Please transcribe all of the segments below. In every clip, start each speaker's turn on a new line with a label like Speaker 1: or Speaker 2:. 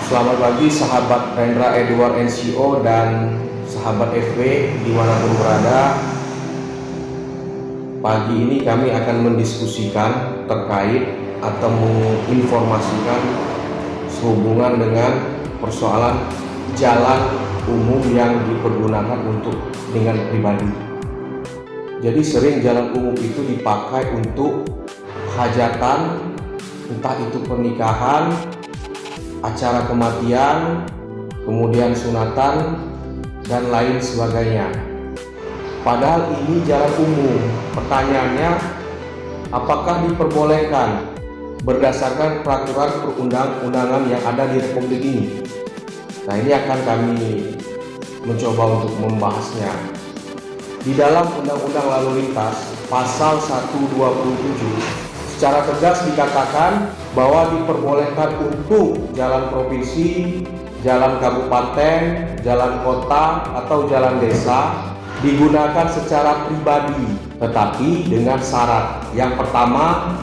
Speaker 1: Selamat pagi sahabat Rendra Edward NCO dan sahabat FW dimanapun berada. Pagi ini kami akan mendiskusikan terkait atau menginformasikan sehubungan dengan persoalan jalan umum yang dipergunakan untuk dengan pribadi. Jadi sering jalan umum itu dipakai untuk hajatan, entah itu pernikahan, acara kematian, kemudian sunatan, dan lain sebagainya. Padahal ini jalan umum. Pertanyaannya, apakah diperbolehkan berdasarkan peraturan perundang-undangan yang ada di Republik ini? Nah, ini akan kami mencoba untuk membahasnya. Di dalam Undang-Undang Lalu Lintas, Pasal 127, secara tegas dikatakan bahwa diperbolehkan untuk jalan provinsi, jalan kabupaten, jalan kota, atau jalan desa digunakan secara pribadi, tetapi dengan syarat. Yang pertama,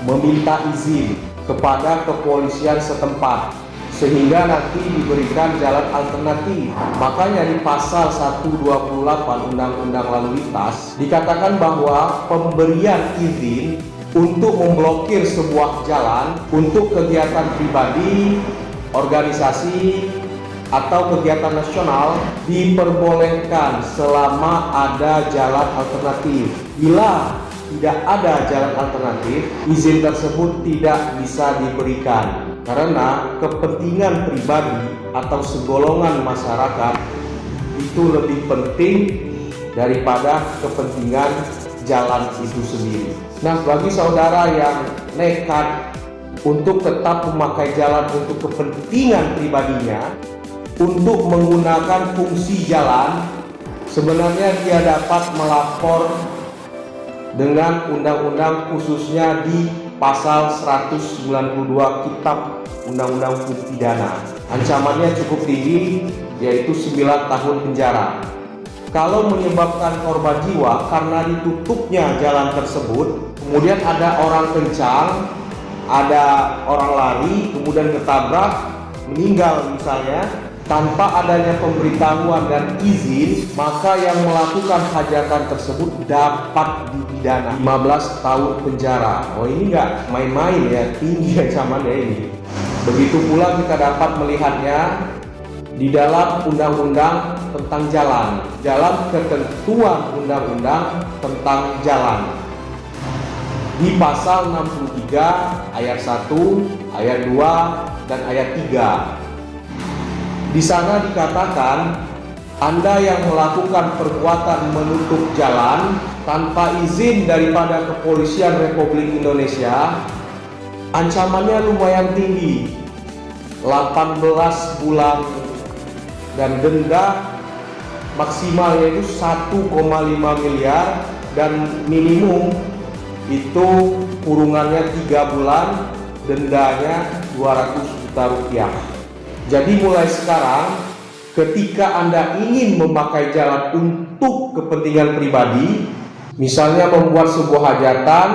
Speaker 1: meminta izin kepada kepolisian setempat sehingga nanti diberikan jalan alternatif. Makanya di pasal 128 Undang-Undang Lalu Lintas dikatakan bahwa pemberian izin untuk memblokir sebuah jalan untuk kegiatan pribadi, organisasi, atau kegiatan nasional diperbolehkan selama ada jalan alternatif. Bila tidak ada jalan alternatif, izin tersebut tidak bisa diberikan karena kepentingan pribadi atau segolongan masyarakat itu lebih penting daripada kepentingan jalan itu sendiri. Nah, bagi saudara yang nekat untuk tetap memakai jalan untuk kepentingan pribadinya, untuk menggunakan fungsi jalan, sebenarnya dia dapat melapor dengan undang-undang, khususnya di pasal 192 Kitab Undang-Undang Hukum Pidana. Ancamannya cukup tinggi, yaitu 9 tahun penjara. Kalau menyebabkan korban jiwa karena ditutupnya jalan tersebut, kemudian ada orang kencang, ada orang lari, kemudian ketabrak, meninggal misalnya, tanpa adanya pemberitahuan dan izin, maka yang melakukan hajatan tersebut dapat dipidana 15 tahun penjara. Oh, ini nggak main-main ya, tinggi ancamannya ini. Begitu pula kita dapat melihatnya di dalam undang-undang tentang jalan, dalam ketentuan undang-undang tentang jalan. Di pasal 63 ayat 1, ayat 2, dan ayat 3. Di sana dikatakan, Anda yang melakukan perbuatan menutup jalan tanpa izin daripada Kepolisian Republik Indonesia, ancamannya lumayan tinggi, 18 bulan dan denda maksimalnya itu 1,5 miliar dan minimum itu kurungannya 3 bulan, dendanya 200 juta rupiah. Jadi mulai sekarang ketika Anda ingin memakai jalan untuk kepentingan pribadi, misalnya membuat sebuah hajatan,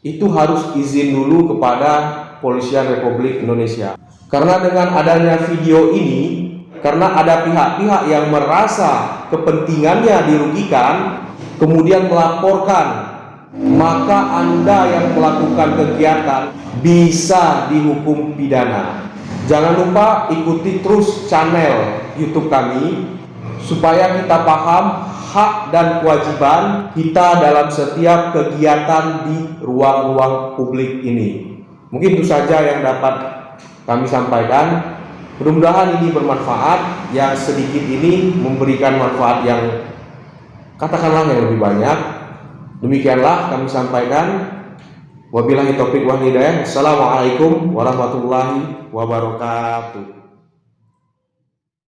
Speaker 1: itu harus izin dulu kepada Kepolisian Republik Indonesia. Karena dengan adanya video ini, karena ada pihak-pihak yang merasa kepentingannya dirugikan, kemudian melaporkan, maka Anda yang melakukan kegiatan bisa dihukum pidana. Jangan lupa ikuti terus channel YouTube kami supaya kita paham hak dan kewajiban kita dalam setiap kegiatan di ruang-ruang publik ini. Mungkin itu saja yang dapat kami sampaikan. Mudah-mudahan ini bermanfaat, yang sedikit ini memberikan manfaat yang katakanlah yang lebih banyak. Demikianlah kami sampaikan. Wabillahi taufiq wal hidayah. Assalamualaikum warahmatullahi wabarakatuh.